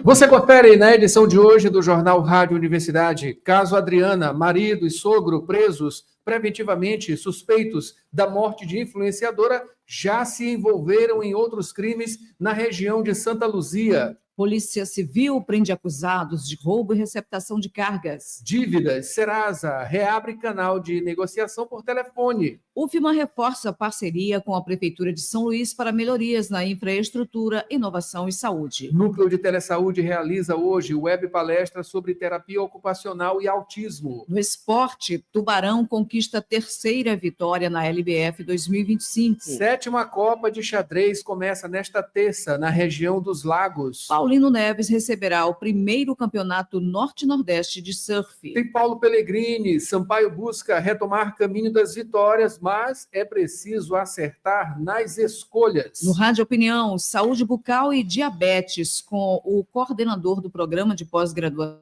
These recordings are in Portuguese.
Você confere na edição de hoje do Jornal Rádio Universidade. Caso Adriana, marido e sogro presos preventivamente suspeitos da morte de influenciadora já se envolveram em outros crimes na região de Santa Luzia. Polícia Civil prende acusados de roubo e receptação de cargas. Dívidas. Serasa reabre canal de negociação por telefone. UFMA reforça a parceria com a Prefeitura de São Luís para melhorias na infraestrutura, inovação e saúde. Núcleo de Telesaúde realiza hoje web palestra sobre terapia ocupacional e autismo. No esporte, Tubarão conquista a terceira vitória na LBF 2025. Sétima Copa de Xadrez começa nesta terça, na região dos Lagos. Paulino Neves receberá o primeiro campeonato Norte-Nordeste de surf. Tem Paulo Pellegrini, Sampaio busca retomar caminho das vitórias, mas é preciso acertar nas escolhas. No Rádio Opinião, saúde bucal e diabetes, com o coordenador do programa de pós-graduação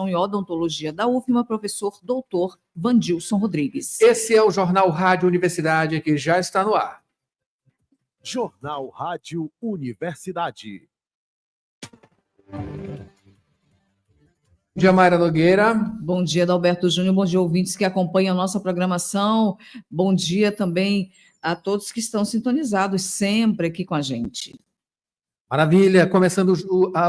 em odontologia da UFMA, professor doutor Vandilson Rodrigues. Esse é o Jornal Rádio Universidade, que já está no ar. Jornal Rádio Universidade. Bom dia, Mayra Nogueira. Bom dia, Adalberto Júnior. Bom dia, ouvintes que acompanham a nossa programação. Bom dia também a todos que estão sintonizados sempre aqui com a gente. Maravilha. Começando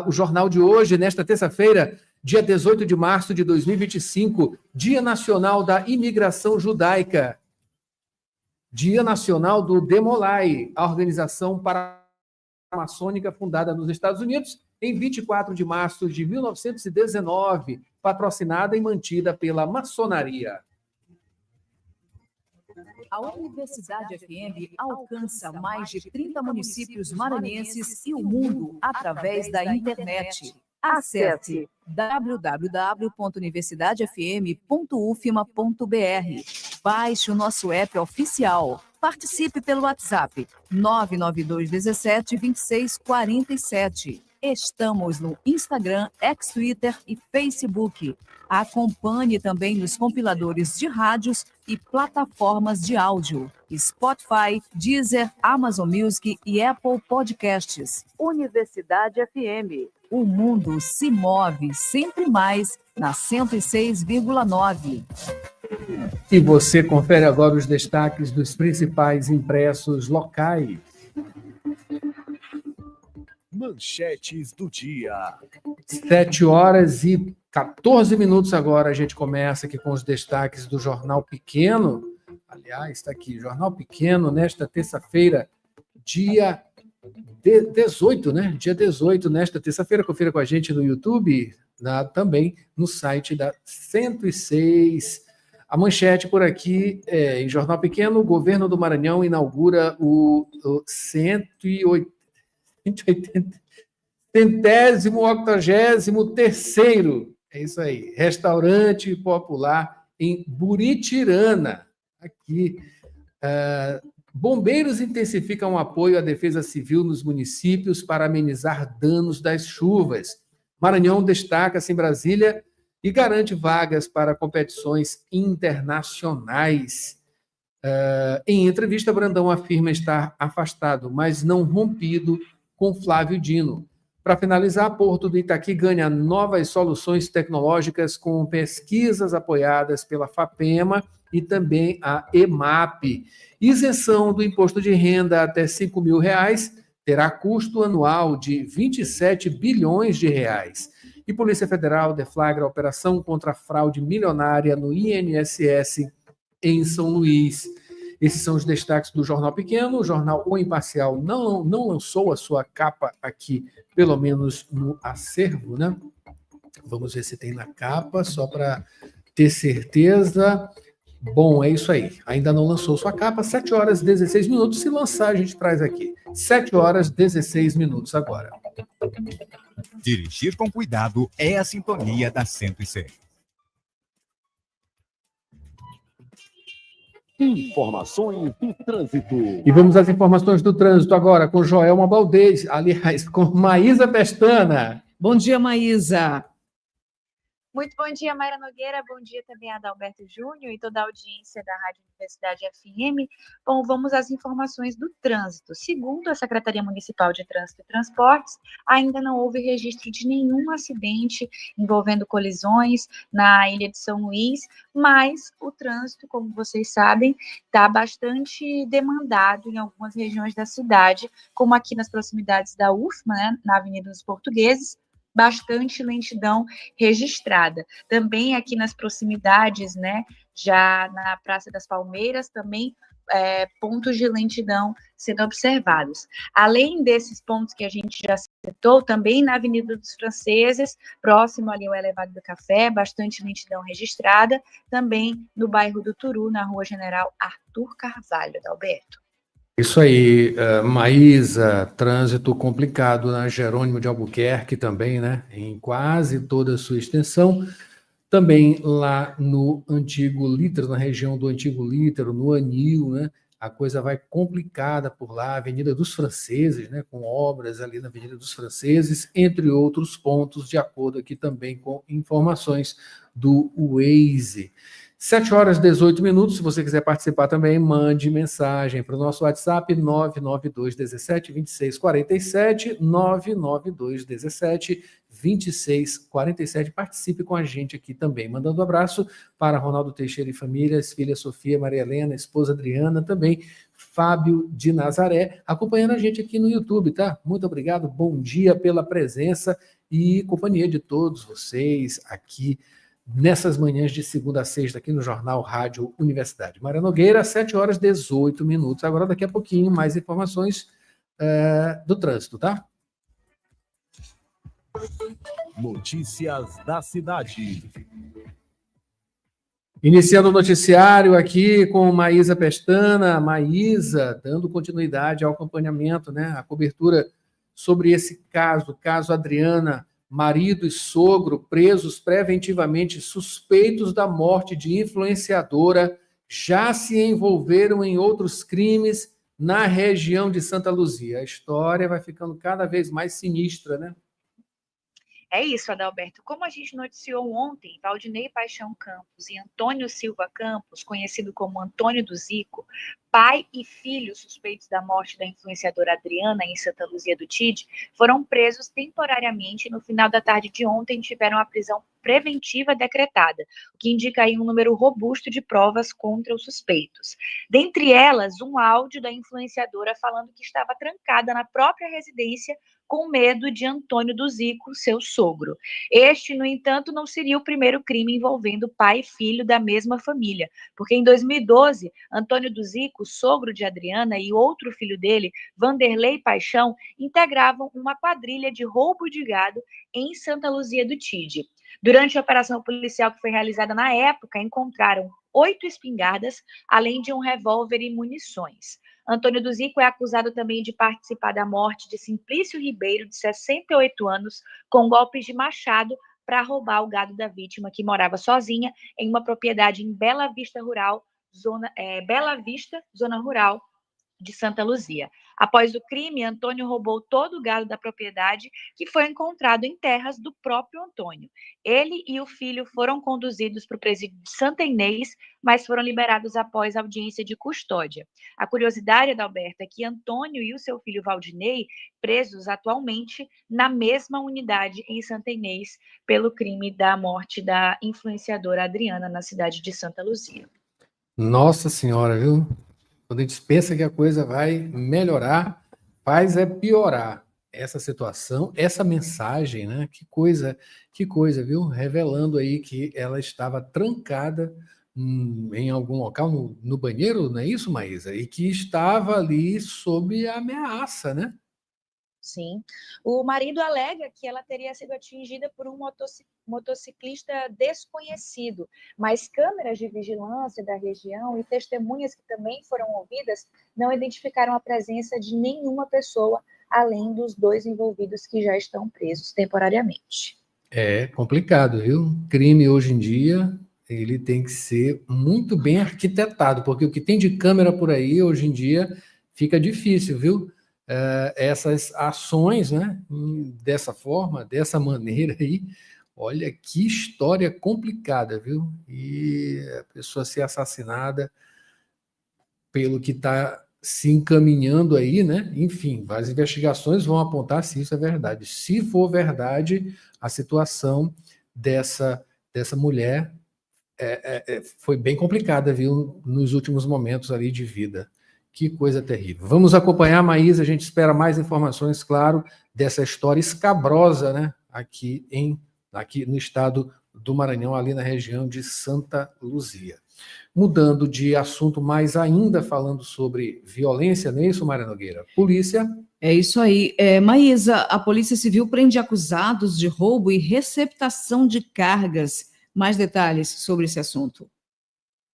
o jornal de hoje, nesta terça-feira, dia 18 de março de 2025, Dia Nacional da Imigração Judaica. Dia Nacional do Demolai, a organização paramaçônica fundada nos Estados Unidos em 24 de março de 1919, patrocinada e mantida pela maçonaria. A Universidade FM alcança mais de 30 municípios maranhenses e o mundo através da internet. Acesse www.universidadefm.ufma.br. Baixe o nosso app oficial. Participe pelo WhatsApp 992 17 26 47. Estamos no Instagram, X-Twitter e Facebook. Acompanhe também nos compiladores de rádios e plataformas de áudio. Spotify, Deezer, Amazon Music e Apple Podcasts. Universidade FM. O mundo se move sempre mais na 106,9. E você confere agora os destaques dos principais impressos locais. Manchetes do dia. 7h14 agora. A gente começa aqui com os destaques do Jornal Pequeno. Aliás, está aqui, Jornal Pequeno, nesta terça-feira, dia 18, né? Dia 18, nesta terça-feira. Confira com a gente no YouTube, também no site da 106. A manchete por aqui, em Jornal Pequeno, o governo do Maranhão inaugura o 183º, é isso aí, restaurante popular em Buritirana, aqui. Bombeiros intensificam o apoio à defesa civil nos municípios para amenizar danos das chuvas. Maranhão destaca-se em Brasília e garante vagas para competições internacionais. Em entrevista, Brandão afirma estar afastado, mas não rompido, com Flávio Dino. Para finalizar, Porto do Itaqui ganha novas soluções tecnológicas com pesquisas apoiadas pela FAPEMA e também a EMAP. Isenção do imposto de renda até R$ 5.000 terá custo anual de R$ 27 bilhões. E Polícia Federal deflagra a operação contra a fraude milionária no INSS em São Luís. Esses são os destaques do Jornal Pequeno. O jornal O Imparcial não lançou a sua capa aqui, pelo menos no acervo, né? Vamos ver se tem na capa, só para ter certeza. Bom, é isso aí. Ainda não lançou sua capa. 7h16. Se lançar, a gente traz aqui. 7h16 agora. Dirigir com cuidado é a sintonia da 106. Informações do trânsito. E vamos às informações do trânsito agora com Joelma Baldez, aliás, com Maísa Pestana. Bom dia, Maísa. Muito bom dia, Mayra Nogueira. Bom dia também a Adalberto Júnior e toda a audiência da Rádio Universidade FM. Bom, vamos às informações do trânsito. Segundo a Secretaria Municipal de Trânsito e Transportes, ainda não houve registro de nenhum acidente envolvendo colisões na Ilha de São Luís, mas o trânsito, como vocês sabem, está bastante demandado em algumas regiões da cidade, como aqui nas proximidades da UFMA, né, na Avenida dos Portugueses, bastante lentidão registrada. Também aqui nas proximidades, né, já na Praça das Palmeiras, também pontos de lentidão sendo observados. Além desses pontos que a gente já citou, também na Avenida dos Franceses, próximo ali ao Elevado do Café, bastante lentidão registrada, também no bairro do Turu, na Rua General Arthur Carvalho, Adalberto. Isso aí, Maísa, trânsito complicado na Jerônimo de Albuquerque também, né? Em quase toda a sua extensão. Também lá no Antigo Lítero, na região do Antigo Lítero, no Anil, né? A coisa vai complicada por lá, Avenida dos Franceses, né? Com obras ali na Avenida dos Franceses, entre outros pontos, de acordo aqui também com informações do Waze. 7h18. Se você quiser participar também, mande mensagem para o nosso WhatsApp 992172647, 992172647. Participe com a gente aqui também. Mandando um abraço para Ronaldo Teixeira e família, filha Sofia, Maria Helena, esposa Adriana, também Fábio de Nazaré, acompanhando a gente aqui no YouTube, tá? Muito obrigado, bom dia pela presença e companhia de todos vocês aqui nessas manhãs de segunda a sexta, aqui no Jornal Rádio Universidade. Mayra Nogueira, 7h18. Agora, daqui a pouquinho, mais informações do trânsito, tá? Notícias da cidade. Iniciando o noticiário aqui com Maísa Pestana. Maísa, dando continuidade ao acompanhamento, né? A cobertura sobre esse caso Adriana, marido e sogro presos preventivamente suspeitos da morte de influenciadora, já se envolveram em outros crimes na região de Santa Luzia. A história vai ficando cada vez mais sinistra, né? É isso, Adalberto. Como a gente noticiou ontem, Valdinei Paixão Campos e Antônio Silva Campos, conhecido como Antônio do Zico, pai e filho suspeitos da morte da influenciadora Adriana em Santa Luzia do Tide, foram presos temporariamente e no final da tarde de ontem tiveram a prisão preventiva decretada, o que indica aí um número robusto de provas contra os suspeitos. Dentre elas, um áudio da influenciadora falando que estava trancada na própria residência com medo de Antônio do Zico, seu sogro. Este, no entanto, não seria o primeiro crime envolvendo pai e filho da mesma família, porque em 2012, Antônio do Zico, sogro de Adriana, e outro filho dele, Vanderlei Paixão, integravam uma quadrilha de roubo de gado em Santa Luzia do Tide. Durante a operação policial que foi realizada na época, encontraram 8 espingardas, além de um revólver e munições. Antônio do Zico é acusado também de participar da morte de Simplício Ribeiro, de 68 anos, com golpes de machado para roubar o gado da vítima, que morava sozinha em uma propriedade em Bela Vista, zona rural de Santa Luzia. Após o crime, Antônio roubou todo o gado da propriedade, que foi encontrado em terras do próprio Antônio. Ele e o filho foram conduzidos para o presídio de Santa Inês, mas foram liberados após audiência de custódia. A curiosidade, Adalberto, é que Antônio e o seu filho Valdinei, presos atualmente na mesma unidade em Santa Inês, pelo crime da morte da influenciadora Adriana na cidade de Santa Luzia. Nossa Senhora, viu? Quando a gente pensa que a coisa vai melhorar, faz piorar essa situação, essa mensagem, né? Que coisa, viu? Revelando aí que ela estava trancada em algum local, no banheiro, não é isso, Maísa? E que estava ali sob ameaça, né? Sim. O marido alega que ela teria sido atingida por um motociclista desconhecido, mas câmeras de vigilância da região e testemunhas que também foram ouvidas não identificaram a presença de nenhuma pessoa, além dos 2 envolvidos que já estão presos temporariamente. É complicado, viu? Crime hoje em dia, ele tem que ser muito bem arquitetado, porque o que tem de câmera por aí, hoje em dia, fica difícil, viu? Essas ações, né, dessa forma, dessa maneira aí, Olha que história complicada, viu? E a pessoa ser assassinada pelo que está se encaminhando aí, né? Enfim, as investigações vão apontar se isso é verdade. Se for verdade, a situação dessa mulher foi bem complicada, viu? Nos últimos momentos ali de vida. Que coisa terrível. Vamos acompanhar, Maísa, a gente espera mais informações, claro, dessa história escabrosa, né? Aqui no estado do Maranhão, ali na região de Santa Luzia. Mudando de assunto, mais ainda falando sobre violência, não é isso, Maria Nogueira? Polícia. É isso aí. Maísa, a Polícia Civil prende acusados de roubo e receptação de cargas. Mais detalhes sobre esse assunto.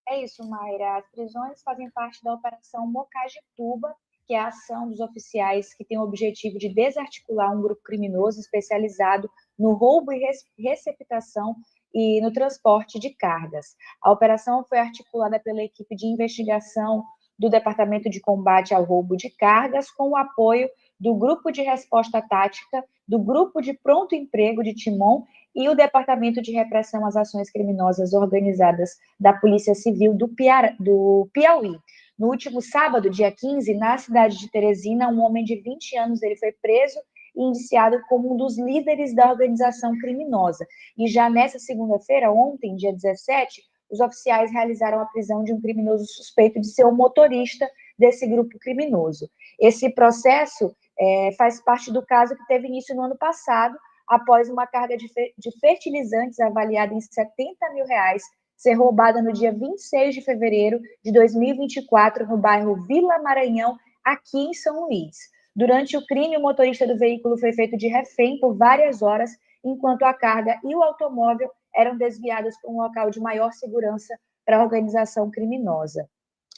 É isso, Mayra. As prisões fazem parte da Operação Mocagituba, que é a ação dos oficiais que tem o objetivo de desarticular um grupo criminoso especializado no roubo e receptação e no transporte de cargas. A operação foi articulada pela equipe de investigação do Departamento de Combate ao Roubo de Cargas, com o apoio do Grupo de Resposta Tática, do Grupo de Pronto Emprego de Timon e o Departamento de Repressão às Ações Criminosas Organizadas da Polícia Civil do Piauí. No último sábado, dia 15, na cidade de Teresina, um homem de 20 anos ele foi preso e indiciado como um dos líderes da organização criminosa. E já nessa segunda-feira, ontem, dia 17, os oficiais realizaram a prisão de um criminoso suspeito de ser o motorista desse grupo criminoso. Esse processo faz parte do caso que teve início no ano passado, após uma carga de fertilizantes avaliada em R$70 mil ser roubada no dia 26 de fevereiro de 2024 no bairro Vila Maranhão, aqui em São Luís. Durante o crime, o motorista do veículo foi feito de refém por várias horas, enquanto a carga e o automóvel eram desviados para um local de maior segurança para a organização criminosa.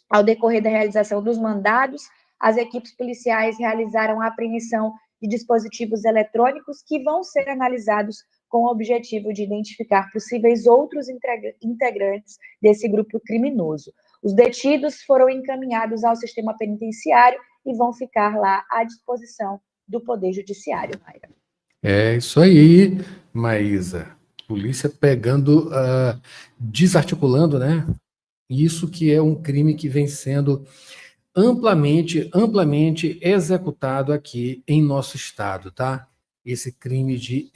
Ao decorrer da realização dos mandados, as equipes policiais realizaram a apreensão de dispositivos eletrônicos que vão ser analisados com o objetivo de identificar possíveis outros integrantes desse grupo criminoso. Os detidos foram encaminhados ao sistema penitenciário e vão ficar lá à disposição do Poder Judiciário, Mayra. É isso aí, Maísa. Polícia pegando, desarticulando, né? Isso que é um crime que vem sendo amplamente executado aqui em nosso estado, tá? Esse crime de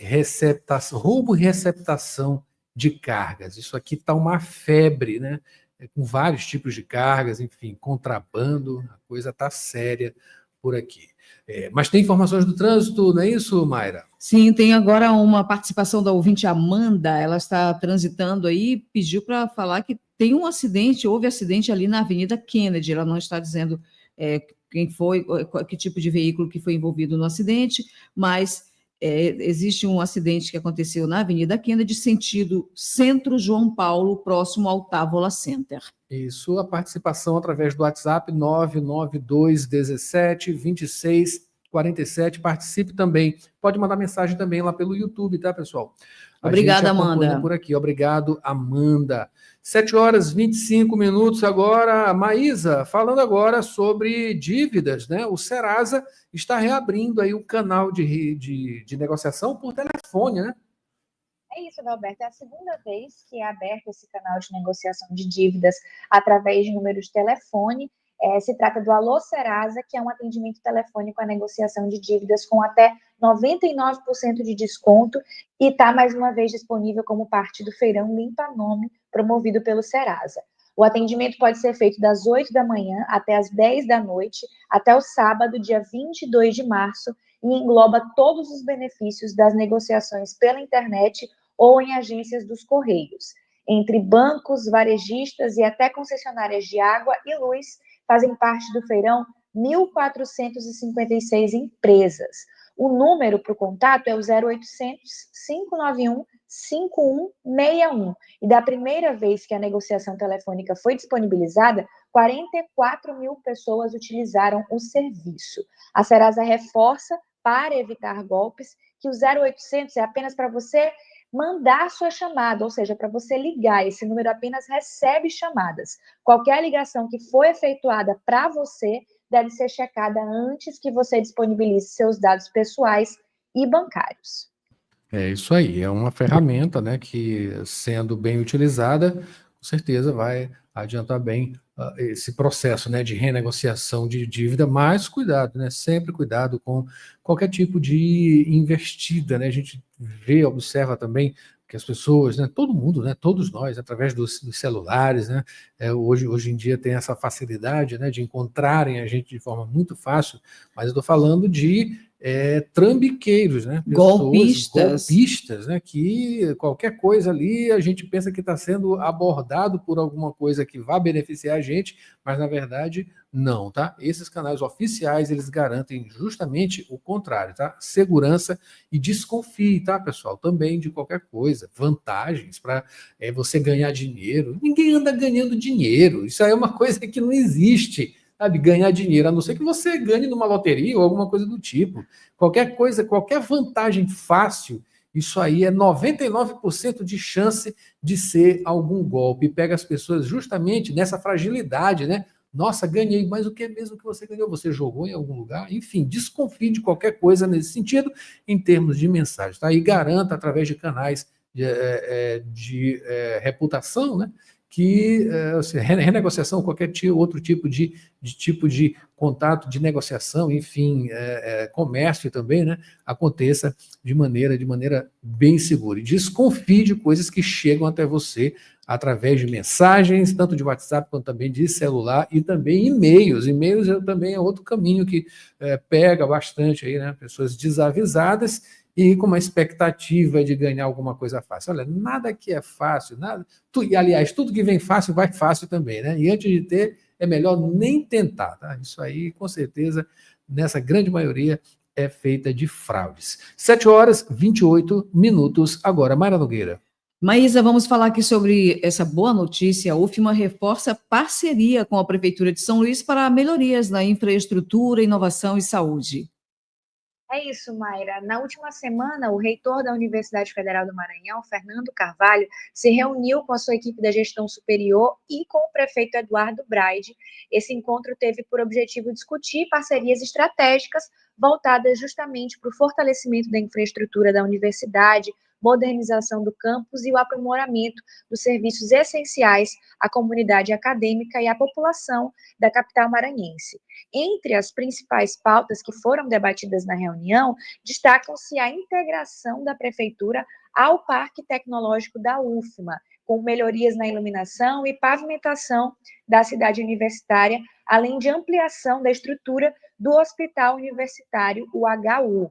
roubo e receptação de cargas. Isso aqui está uma febre, né? Com vários tipos de cargas, enfim, contrabando, a coisa está séria por aqui. Mas tem informações do trânsito, não é isso, Mayra? Sim, tem agora uma participação da ouvinte Amanda, ela está transitando aí, pediu para falar que tem um acidente, houve acidente ali na Avenida Kennedy, ela não está dizendo quem foi, que tipo de veículo que foi envolvido no acidente, mas existe um acidente que aconteceu na Avenida Kennedy, sentido Centro João Paulo, próximo ao Távola Center. Isso, a participação através do WhatsApp 992 17 26 47. Participe também. Pode mandar mensagem também lá pelo YouTube, tá, pessoal? Obrigada, Amanda. Por aqui. Obrigado, Amanda. 7h25 agora. Maísa, falando agora sobre dívidas, né? O Serasa está reabrindo aí o canal de negociação por telefone, né? É isso, Adalberto. É a segunda vez que é aberto esse canal de negociação de dívidas através de números de telefone. Se trata do Alô Serasa, que é um atendimento telefônico à negociação de dívidas com até 99% de desconto e está, mais uma vez, disponível como parte do Feirão Limpa Nome, promovido pelo Serasa. O atendimento pode ser feito das 8 da manhã até as 10 da noite, até o sábado, dia 22 de março, e engloba todos os benefícios das negociações pela internet ou em agências dos Correios. Entre bancos, varejistas e até concessionárias de água e luz, fazem parte do feirão 1.456 empresas. O número para o contato é o 0800 591 5161. E da primeira vez que a negociação telefônica foi disponibilizada, 44 mil pessoas utilizaram o serviço. A Serasa reforça, para evitar golpes, que o 0800 é apenas para você mandar sua chamada, ou seja, para você ligar. Esse número apenas recebe chamadas. Qualquer ligação que for efetuada para você deve ser checada antes que você disponibilize seus dados pessoais e bancários. É isso aí, é uma ferramenta, né, que sendo bem utilizada, com certeza vai adiantar bem esse processo, né, de renegociação de dívida, mas cuidado, né, sempre cuidado com qualquer tipo de investida, né, a gente vê, observa também que as pessoas, né, todo mundo, né, todos nós, através dos celulares, né, hoje em dia tem essa facilidade, né, de encontrarem a gente de forma muito fácil, mas eu estou falando de trambiqueiros, né? Pessoas golpistas, né? Que qualquer coisa ali a gente pensa que está sendo abordado por alguma coisa que vai beneficiar a gente, mas na verdade não, tá? Esses canais oficiais eles garantem justamente o contrário, tá? Segurança e desconfie, tá, pessoal? Também de qualquer coisa, vantagens para você ganhar dinheiro. Ninguém anda ganhando dinheiro, isso aí é uma coisa que não existe. Sabe, ganhar dinheiro, a não ser que você ganhe numa loteria ou alguma coisa do tipo. Qualquer coisa, qualquer vantagem fácil, isso aí é 99% de chance de ser algum golpe. Pega as pessoas justamente nessa fragilidade, né? Nossa, ganhei, mas o que é mesmo que você ganhou? Você jogou em algum lugar? Enfim, desconfie de qualquer coisa nesse sentido, em termos de mensagem, tá? E garanta, através de canais de reputação, né? Que renegociação, qualquer outro tipo de contato, de negociação, enfim, comércio também, né, aconteça de maneira bem segura. E desconfie de coisas que chegam até você através de mensagens, tanto de WhatsApp quanto também de celular e também e-mails. E-mails também é outro caminho que pega bastante aí, né, pessoas desavisadas e com uma expectativa de ganhar alguma coisa fácil. Olha, nada que é fácil, nada. E, aliás, tudo que vem fácil vai fácil também, né? E antes de ter, é melhor nem tentar, tá? Isso aí, com certeza, nessa grande maioria, é feita de fraudes. 7h28. Agora, Mayra Nogueira. Maísa, vamos falar aqui sobre essa boa notícia. A UFMA reforça parceria com a Prefeitura de São Luís para melhorias na infraestrutura, inovação e saúde. É isso, Mayra. Na última semana, o reitor da Universidade Federal do Maranhão, Fernando Carvalho, se reuniu com a sua equipe da gestão superior e com o prefeito Eduardo Braide. Esse encontro teve por objetivo discutir parcerias estratégicas voltadas justamente para o fortalecimento da infraestrutura da universidade, modernização do campus e o aprimoramento dos serviços essenciais à comunidade acadêmica e à população da capital maranhense. Entre as principais pautas que foram debatidas na reunião, destacam-se a integração da Prefeitura ao Parque Tecnológico da UFMA, com melhorias na iluminação e pavimentação da cidade universitária, além de ampliação da estrutura do Hospital Universitário, o HU.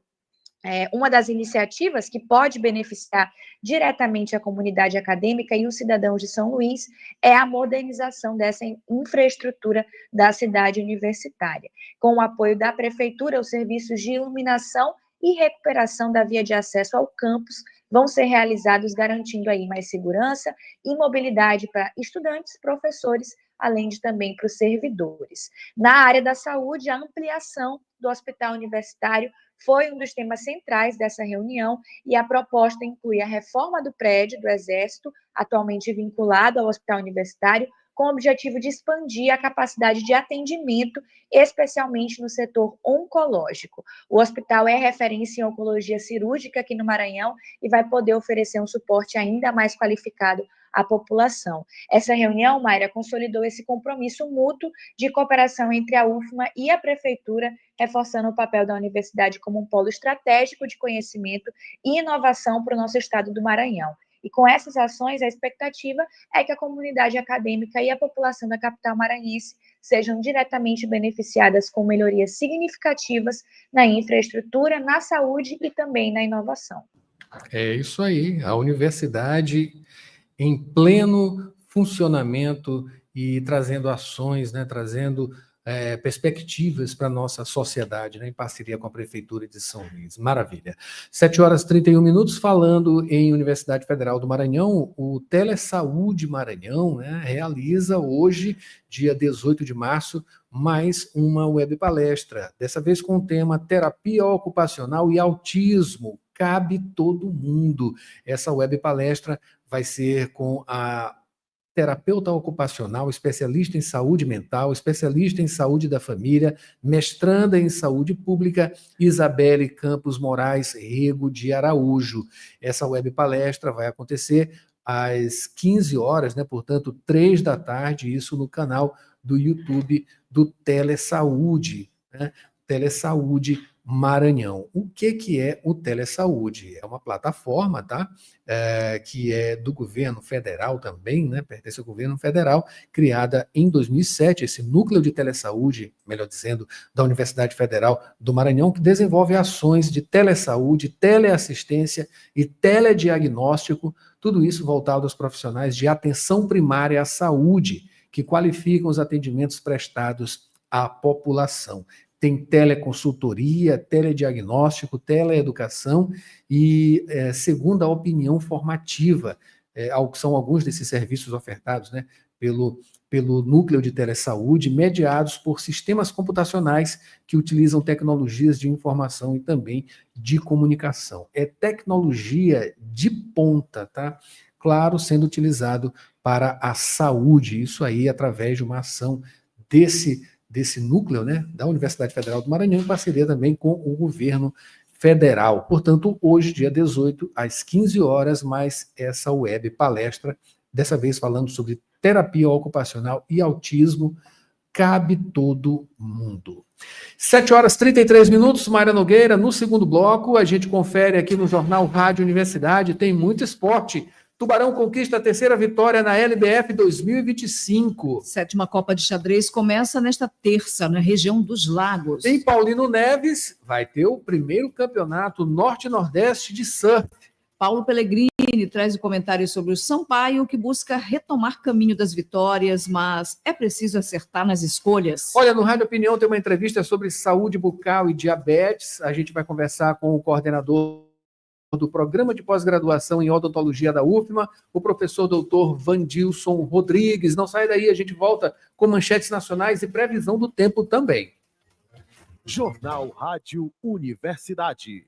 Uma das iniciativas que pode beneficiar diretamente a comunidade acadêmica e os cidadãos de São Luís é a modernização dessa infraestrutura da cidade universitária. Com o apoio da Prefeitura, os serviços de iluminação e recuperação da via de acesso ao campus vão ser realizados, garantindo aí mais segurança e mobilidade para estudantes, professores, além de também para os servidores. Na área da saúde, a ampliação do hospital universitário foi um dos temas centrais dessa reunião e a proposta inclui a reforma do prédio do Exército, atualmente vinculado ao Hospital Universitário, com o objetivo de expandir a capacidade de atendimento, especialmente no setor oncológico. O hospital é referência em oncologia cirúrgica aqui no Maranhão e vai poder oferecer um suporte ainda mais qualificado à população. Essa reunião, Mayra, consolidou esse compromisso mútuo de cooperação entre a UFMA e a Prefeitura, reforçando o papel da universidade como um polo estratégico de conhecimento e inovação para o nosso estado do Maranhão. E com essas ações, a expectativa é que a comunidade acadêmica e a população da capital maranhense sejam diretamente beneficiadas com melhorias significativas na infraestrutura, na saúde e também na inovação. É isso aí, a universidade em pleno funcionamento e trazendo ações, né, trazendo perspectivas para a nossa sociedade, né, em parceria com a Prefeitura de São Luís. Maravilha. 7h31, falando em Universidade Federal do Maranhão, o Telesaúde Maranhão, né, realiza hoje, dia 18 de março, mais uma web palestra, dessa vez com o tema Terapia Ocupacional e Autismo. Cabe todo mundo. Essa web palestra vai ser com a terapeuta ocupacional, especialista em saúde mental, especialista em saúde da família, mestranda em saúde pública, Isabelle Campos Moraes Rego de Araújo. Essa web palestra vai acontecer às 15 horas, né? Portanto, 3 da tarde, isso no canal do YouTube do Telesaúde, né? Telesaúde Maranhão. O que é o Telesaúde? É uma plataforma, tá? Que é do governo federal também, né? Pertence ao governo federal, criada em 2007, esse núcleo de telesaúde, melhor dizendo, da Universidade Federal do Maranhão, que desenvolve ações de telesaúde, teleassistência e telediagnóstico, tudo isso voltado aos profissionais de atenção primária à saúde, que qualificam os atendimentos prestados à população. Tem teleconsultoria, telediagnóstico, teleeducação e segunda opinião formativa. São alguns desses serviços ofertados, né, pelo núcleo de telesaúde, mediados por sistemas computacionais que utilizam tecnologias de informação e também de comunicação. É tecnologia de ponta, tá? Claro, sendo utilizado para a saúde, isso aí através de uma ação desse núcleo, né, da Universidade Federal do Maranhão, em parceria também com o governo federal. Portanto, hoje, dia 18, às 15 horas, mais essa web palestra, dessa vez falando sobre terapia ocupacional e autismo, cabe todo mundo. 7 horas e 33 minutos, Mayra Nogueira, no segundo bloco, a gente confere aqui no Jornal Rádio Universidade, tem muito esporte. Tubarão conquista a 3ª vitória na LBF 2025. 7ª Copa de Xadrez começa nesta terça, na região dos Lagos. Em Paulino Neves, vai ter o primeiro campeonato Norte-Nordeste de surf. Paulo Pellegrini traz o comentário sobre o Sampaio, que busca retomar caminho das vitórias, mas é preciso acertar nas escolhas. Olha, no Rádio Opinião tem uma entrevista sobre saúde bucal e diabetes. A gente vai conversar com o coordenador do Programa de Pós-Graduação em Odontologia da UFMA, o professor doutor Vandilson Rodrigues. Não sai daí, a gente volta com manchetes nacionais e previsão do tempo também. Jornal Rádio Universidade.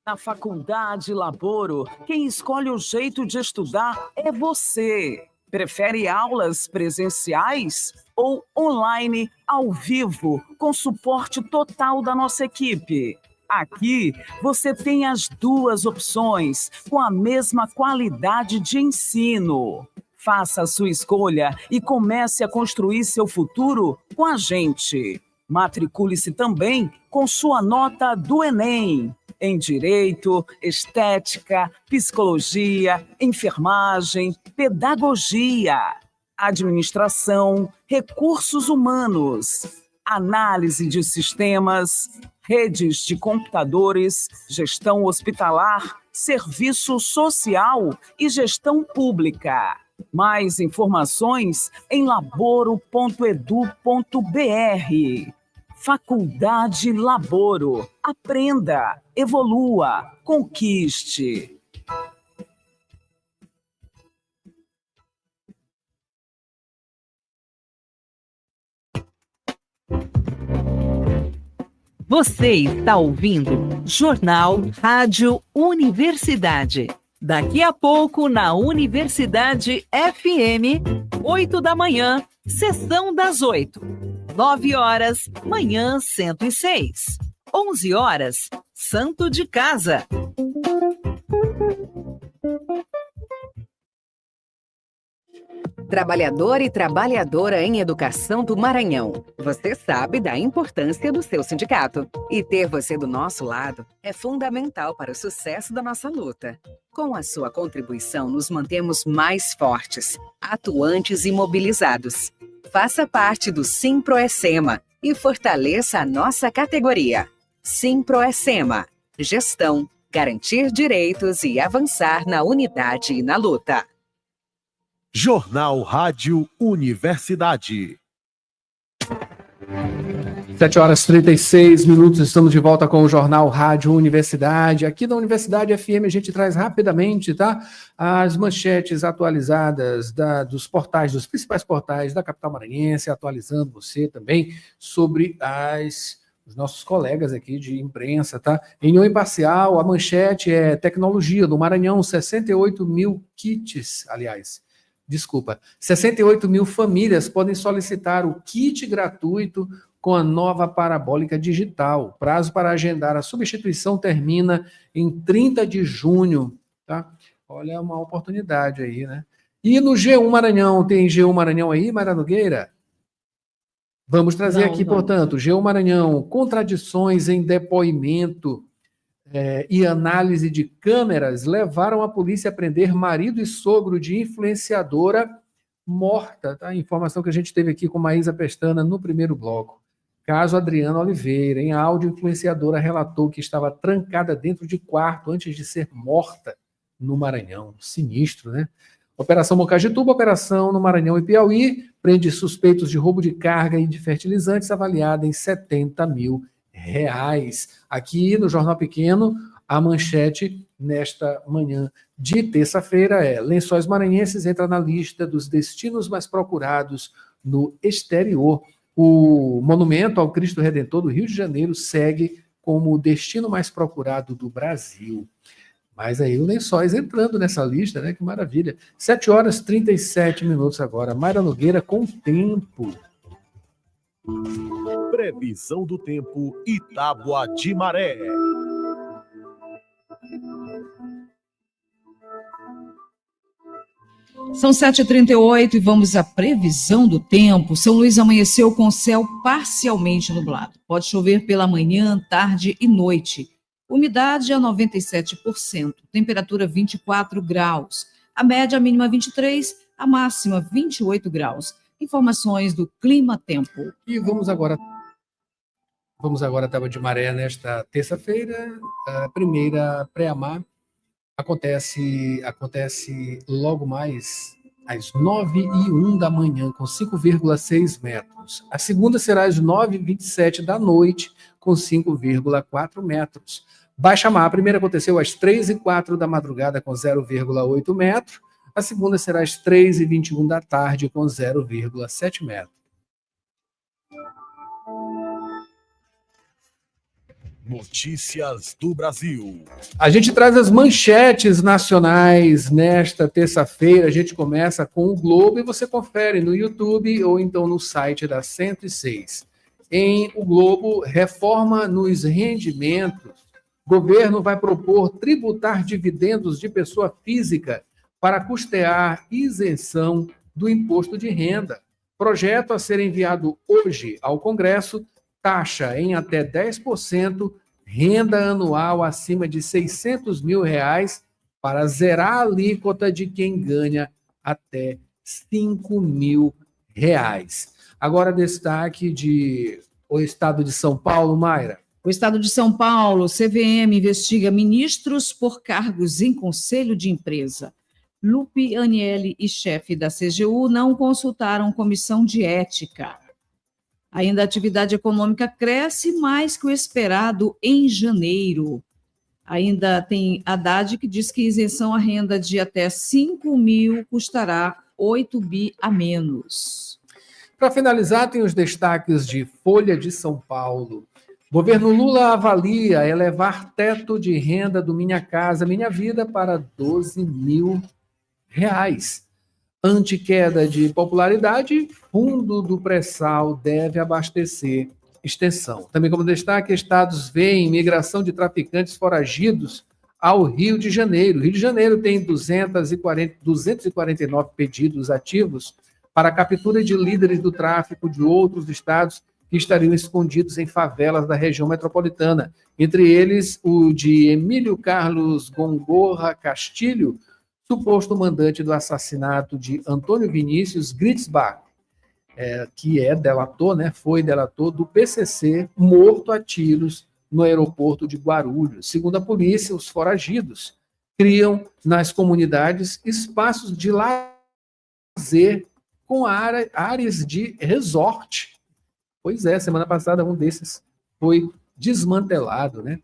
Na Faculdade Laboro, quem escolhe o jeito de estudar é você. Prefere aulas presenciais ou online, ao vivo, com suporte total da nossa equipe? Aqui você tem as 2 opções, com a mesma qualidade de ensino. Faça a sua escolha e comece a construir seu futuro com a gente. Matricule-se também com sua nota do Enem. Em Direito, Estética, Psicologia, Enfermagem, Pedagogia, Administração, Recursos Humanos, Análise de Sistemas, Redes de Computadores, Gestão Hospitalar, Serviço Social e Gestão Pública. Mais informações em laboro.edu.br. Faculdade Laboro. Aprenda, evolua, conquiste. Você está ouvindo Jornal Rádio Universidade. Daqui a pouco, na Universidade FM, 8 da manhã, sessão das 8. 9 horas, manhã 106. 11 horas, Santo de Casa. Trabalhador e trabalhadora em educação do Maranhão, você sabe da importância do seu sindicato. E ter você do nosso lado é fundamental para o sucesso da nossa luta. Com a sua contribuição, nos mantemos mais fortes, atuantes e mobilizados. Faça parte do Simproecema e fortaleça a nossa categoria. Simproecema. Gestão, garantir direitos e avançar na unidade e na luta. Jornal Rádio Universidade. 7 horas e 36 minutos, estamos de volta com o Jornal Rádio Universidade. Aqui na Universidade FM a gente traz rapidamente, tá, as manchetes atualizadas dos portais, dos principais portais da capital maranhense, atualizando você também sobre as os nossos colegas aqui de imprensa, tá? Em União Imparcial, a manchete é tecnologia do Maranhão, 68 mil kits, 68 mil famílias podem solicitar o kit gratuito com a nova parabólica digital. O prazo para agendar a substituição termina em 30 de junho, tá? Olha, uma oportunidade aí, né? E no G1 Maranhão, tem G1 Maranhão aí, Mayra Nogueira? Vamos trazer aqui, portanto, G1 Maranhão, contradições em depoimento e análise de câmeras levaram a polícia a prender marido e sogro de influenciadora morta, tá? Informação que a gente teve aqui com Maísa Pestana no primeiro bloco. Caso Adriana Oliveira, em áudio, influenciadora relatou que estava trancada dentro de quarto antes de ser morta no Maranhão. Sinistro, né? Operação Mocagituba, operação no Maranhão e Piauí, prende suspeitos de roubo de carga e de fertilizantes avaliada em R$70 mil. Aqui no Jornal Pequeno, a manchete nesta manhã de terça-feira é: Lençóis Maranhenses entra na lista dos destinos mais procurados no exterior. O monumento ao Cristo Redentor do Rio de Janeiro segue como o destino mais procurado do Brasil. Mas aí o Lençóis entrando nessa lista, né? Que maravilha. 7h37 agora. Mayra Nogueira com tempo. Previsão do tempo e tábua de maré. São 7h38 e vamos à previsão do tempo. São Luís amanheceu com céu parcialmente nublado. Pode chover pela manhã, tarde e noite. Umidade a 97%. Temperatura 24 graus. A média mínima 23, a máxima 28 graus. Informações do Clima Tempo. E vamos agora à tábua de maré nesta terça-feira. A primeira pré-amar acontece logo mais às 9h01 da manhã, com 5,6 metros. A segunda será às 9h27 da noite, com 5,4 metros. Baixa mar, a primeira aconteceu às 3h04 da madrugada, com 0,8 metro. A segunda será às 3h21 da tarde, com 0,7 metro. Notícias do Brasil. A gente traz as manchetes nacionais nesta terça-feira. A gente começa com o Globo e você confere no YouTube ou então no site da 106. Em O Globo, reforma nos rendimentos. Governo vai propor tributar dividendos de pessoa física para custear isenção do imposto de renda. Projeto a ser enviado hoje ao Congresso taxa em até 10% renda anual acima de R$600 mil para zerar a alíquota de quem ganha até R$5 mil. Agora, destaque de o Estado de São Paulo, Mayra. O Estado de São Paulo, CVM, investiga ministros por cargos em conselho de empresa. Lupe Aniele e chefe da CGU não consultaram comissão de ética. Ainda a atividade econômica cresce mais que o esperado em janeiro. Ainda tem Haddad que diz que isenção à renda de até 5 mil custará 8 bi a menos. Para finalizar, tem os destaques de Folha de São Paulo. Governo Lula avalia elevar teto de renda do Minha Casa Minha Vida para R$12 mil. Ante queda de popularidade, fundo do pré-sal deve abastecer extensão. Também como destaque, estados veem migração de traficantes foragidos ao Rio de Janeiro. O Rio de Janeiro tem 249 pedidos ativos para a captura de líderes do tráfico de outros estados que estariam escondidos em favelas da região metropolitana. Entre eles, o de Emílio Carlos Gongorra Castilho, suposto mandante do assassinato de Antônio Vinícius Gritzbach, que é delator, foi delator do PCC, morto a tiros no aeroporto de Guarulhos. Segundo a polícia, os foragidos criam nas comunidades espaços de lazer com áreas de resort. Pois é, semana passada um desses foi desmantelado, né?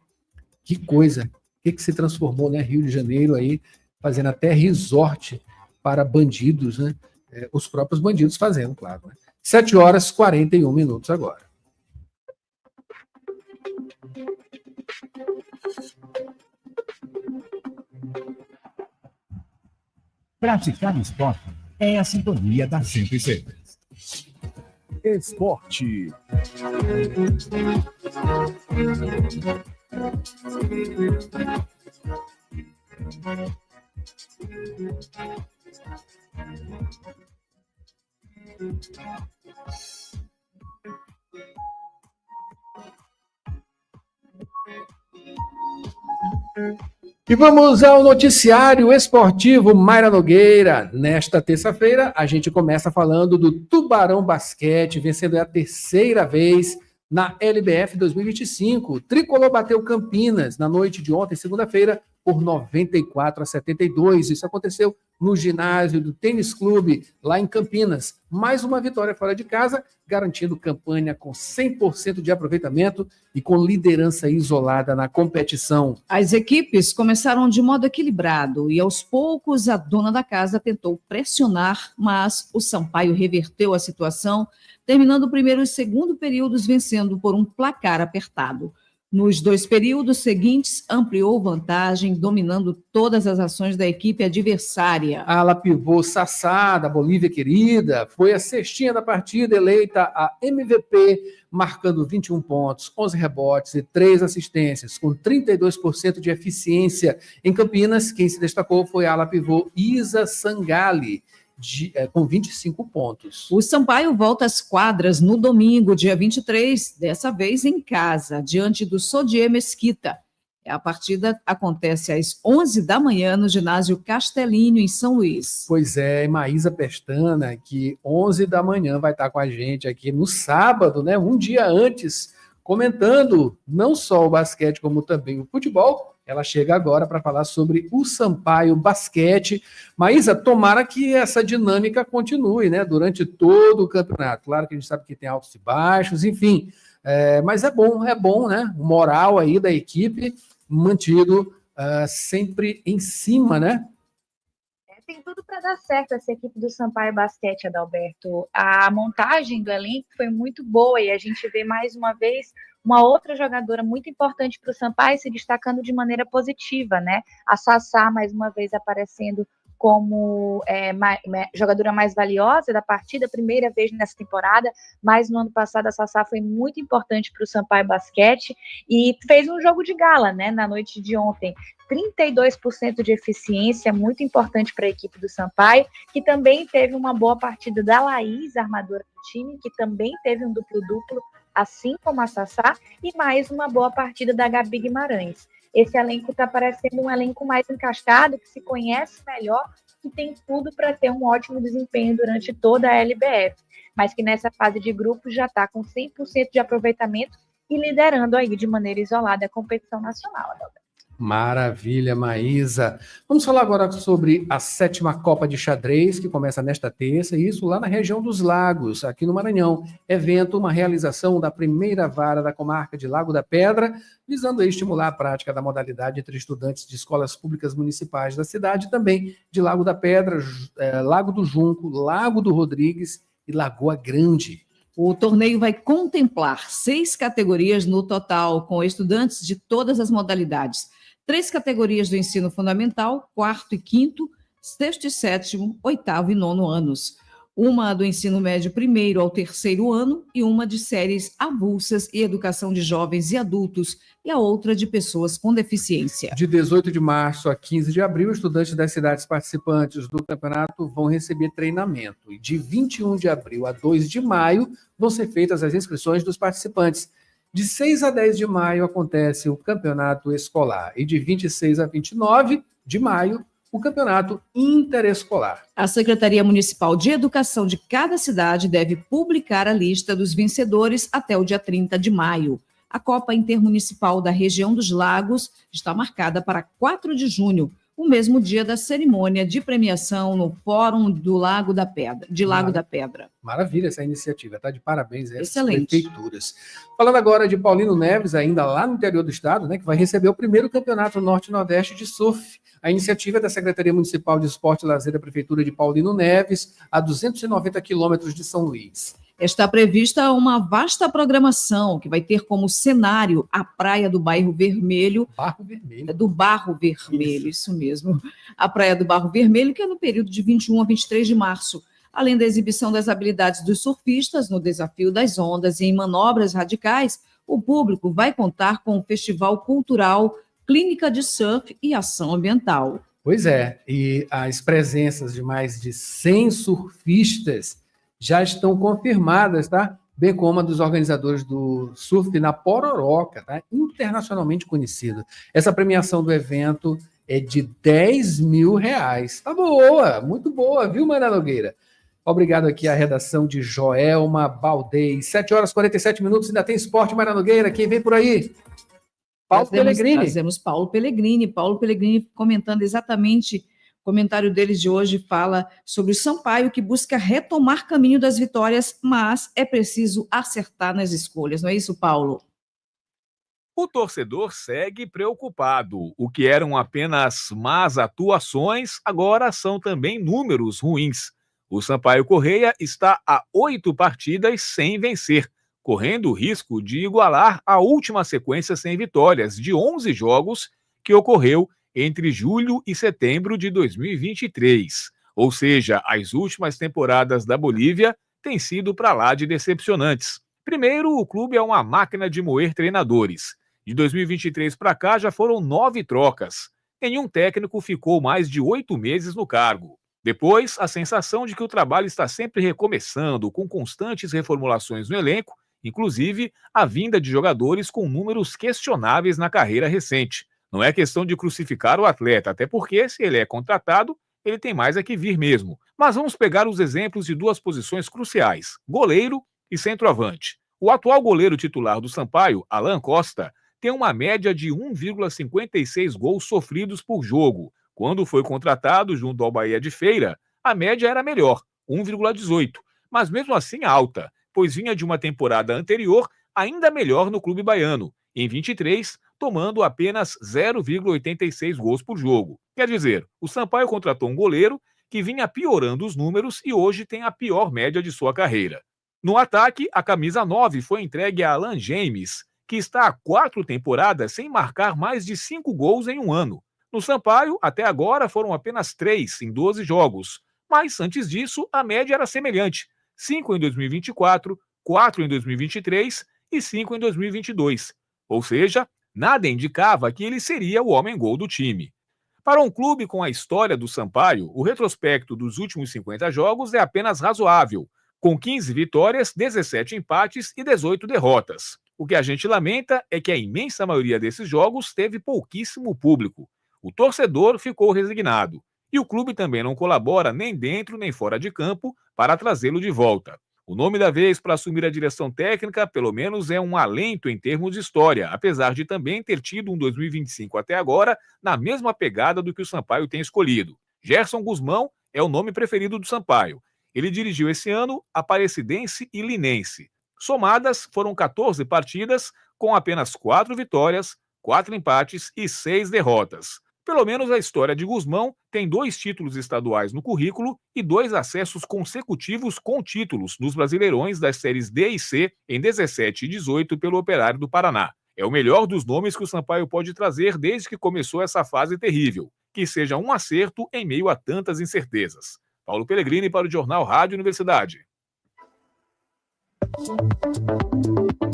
Que coisa! O que se transformou, né? Rio de Janeiro aí, fazendo até resort para bandidos, né? Os próprios bandidos fazendo, claro. Né? 7h41 agora. Praticar esporte é a sintonia da 106. Esporte. E vamos ao noticiário esportivo Mayra Nogueira. Nesta terça-feira, a gente começa falando do Tubarão Basquete, vencendo a terceira vez na LBF 2025. O Tricolor bateu Campinas na noite de ontem, segunda-feira, por 94-72. Isso aconteceu no ginásio do Tênis Clube, lá em Campinas. Mais uma vitória fora de casa, garantindo campanha com 100% de aproveitamento e com liderança isolada na competição. As equipes começaram de modo equilibrado e, aos poucos, a dona da casa tentou pressionar, mas o Sampaio reverteu a situação, terminando o primeiro e segundo períodos vencendo por um placar apertado. Nos 2 períodos seguintes, ampliou vantagem, dominando todas as ações da equipe adversária. A ala pivô Sassá, da Bolívia querida, foi a cestinha da partida, eleita a MVP, marcando 21 pontos, 11 rebotes e 3 assistências, com 32% de eficiência. Em Campinas, quem se destacou foi a ala pivô Isa Sangali, com 25 pontos. O Sampaio volta às quadras no domingo, dia 23, dessa vez em casa, diante do Sodier Mesquita. A partida acontece às 11 da manhã no ginásio Castelinho, em São Luís. Pois é, Maísa Pestana, que 11 da manhã vai estar com a gente aqui no sábado, né, um dia antes, comentando não só o basquete, como também o futebol. Ela chega agora para falar sobre o Sampaio Basquete. Maísa, tomara que essa dinâmica continue, né, durante todo o campeonato. Claro que a gente sabe que tem altos e baixos, enfim. Mas é bom, né? O moral aí da equipe mantido sempre em cima, né? Tem tudo para dar certo essa equipe do Sampaio Basquete, Adalberto. A montagem do elenco foi muito boa e a gente vê mais uma vez uma outra jogadora muito importante para o Sampaio se destacando de maneira positiva, né? A Sassá, mais uma vez, aparecendo como jogadora mais valiosa da partida, primeira vez nessa temporada, mas no ano passado a Sassá foi muito importante para o Sampaio Basquete e fez um jogo de gala, né, na noite de ontem. 32% de eficiência, muito importante para a equipe do Sampaio, que também teve uma boa partida da Laís, armadora do time, que também teve um duplo-duplo, assim como a Sassá, e mais uma boa partida da Gabi Guimarães. Esse elenco está parecendo um elenco mais encaixado, que se conhece melhor, que tem tudo para ter um ótimo desempenho durante toda a LBF, mas que nessa fase de grupos já está com 100% de aproveitamento e liderando aí de maneira isolada a competição nacional, Adalberto. Maravilha, Maísa. Vamos falar agora sobre a 7ª Copa de Xadrez, que começa nesta terça, e isso lá na região dos Lagos, aqui no Maranhão. Evento, uma realização da primeira vara da comarca de Lago da Pedra, visando estimular a prática da modalidade entre estudantes de escolas públicas municipais da cidade e também de Lago da Pedra, Lago do Junco, Lago do Rodrigues e Lagoa Grande. O torneio vai contemplar 6 categorias no total, com estudantes de todas as modalidades. 3 categorias do ensino fundamental, 4º e 5º, 6º e 7º, 8º e 9º anos. Uma do ensino médio 1º ao 3º ano e uma de séries avulsas e educação de jovens e adultos e a outra de pessoas com deficiência. De 18 de março a 15 de abril, estudantes das cidades participantes do campeonato vão receber treinamento. E de 21 de abril a 2 de maio vão ser feitas as inscrições dos participantes. De 6 a 10 de maio acontece o campeonato escolar e de 26 a 29 de maio o campeonato interescolar. A Secretaria Municipal de Educação de cada cidade deve publicar a lista dos vencedores até o dia 30 de maio. A Copa Intermunicipal da região dos Lagos está marcada para 4 de junho, o mesmo dia da cerimônia de premiação no Fórum do Lago da Pedra, Lago da Pedra. Maravilha essa iniciativa, tá de parabéns a essas Excelente. prefeituras. Falando agora de Paulino Neves, ainda lá no interior do estado, né, que vai receber o primeiro campeonato Norte-Nordeste de surf. A iniciativa é da Secretaria Municipal de Esporte e Lazer da Prefeitura de Paulino Neves, a 290 quilômetros de São Luís. Está prevista uma vasta programação que vai ter como cenário a praia do Bairro Vermelho. Barro Vermelho. Do Barro Vermelho, isso mesmo. A praia do Barro Vermelho, que é no período de 21 a 23 de março. Além da exibição das habilidades dos surfistas no desafio das ondas e em manobras radicais, o público vai contar com o Festival Cultural, Clínica de Surf e Ação Ambiental. Pois é, e as presenças de mais de 100 surfistas já estão confirmadas, tá? Bem como a dos organizadores do surf na Pororoca, tá? Internacionalmente conhecido. Essa premiação do evento é de R$10 mil. Tá boa, muito boa, viu, Maria Nogueira? Obrigado aqui à redação de Joelma Baldez. 7h47, ainda tem esporte, Maria Nogueira. Quem vem por aí? Paulo Pellegrini. Trazemos Paulo Pellegrini comentando exatamente. O comentário deles de hoje fala sobre o Sampaio, que busca retomar caminho das vitórias, mas é preciso acertar nas escolhas. Não é isso, Paulo? O torcedor segue preocupado. O que eram apenas más atuações, agora são também números ruins. O Sampaio Corrêa está a 8 partidas sem vencer, correndo o risco de igualar a última sequência sem vitórias de 11 jogos que ocorreu entre julho e setembro de 2023. Ou seja, as últimas temporadas da Bolívia têm sido para lá de decepcionantes. Primeiro, o clube é uma máquina de moer treinadores. De 2023 para cá já foram 9 trocas. Nenhum técnico ficou mais de 8 meses no cargo. Depois, a sensação de que o trabalho está sempre recomeçando, com constantes reformulações no elenco, inclusive a vinda de jogadores com números questionáveis na carreira recente. Não é questão de crucificar o atleta, até porque, se ele é contratado, ele tem mais a que vir mesmo. Mas vamos pegar os exemplos de duas posições cruciais, goleiro e centroavante. O atual goleiro titular do Sampaio, Alan Costa, tem uma média de 1,56 gols sofridos por jogo. Quando foi contratado junto ao Bahia de Feira, a média era melhor, 1,18, mas mesmo assim alta, pois vinha de uma temporada anterior ainda melhor no clube baiano, em 23, tomando apenas 0,86 gols por jogo. Quer dizer, o Sampaio contratou um goleiro que vinha piorando os números e hoje tem a pior média de sua carreira. No ataque, a camisa 9 foi entregue a Alan James, que está há 4 temporadas sem marcar mais de 5 gols em um ano. No Sampaio, até agora, foram apenas 3 em 12 jogos, mas antes disso, a média era semelhante, 5 em 2024, 4 em 2023 e 5 em 2022. Ou seja, nada indicava que ele seria o homem-gol do time. Para um clube com a história do Sampaio, o retrospecto dos últimos 50 jogos é apenas razoável, com 15 vitórias, 17 empates e 18 derrotas. O que a gente lamenta é que a imensa maioria desses jogos teve pouquíssimo público. O torcedor ficou resignado. E o clube também não colabora nem dentro nem fora de campo para trazê-lo de volta. O nome da vez para assumir a direção técnica, pelo menos, é um alento em termos de história, apesar de também ter tido um 2025 até agora na mesma pegada do que o Sampaio tem escolhido. Gerson Guzmão é o nome preferido do Sampaio. Ele dirigiu esse ano Aparecidense e Linense. Somadas, foram 14 partidas, com apenas 4 vitórias, 4 empates e 6 derrotas. Pelo menos a história de Guzmão tem 2 títulos estaduais no currículo e 2 acessos consecutivos com títulos nos Brasileirões das séries D e C em 17 e 18 pelo Operário do Paraná. É o melhor dos nomes que o Sampaio pode trazer desde que começou essa fase terrível. Que seja um acerto em meio a tantas incertezas. Paulo Pellegrini para o Jornal Rádio Universidade.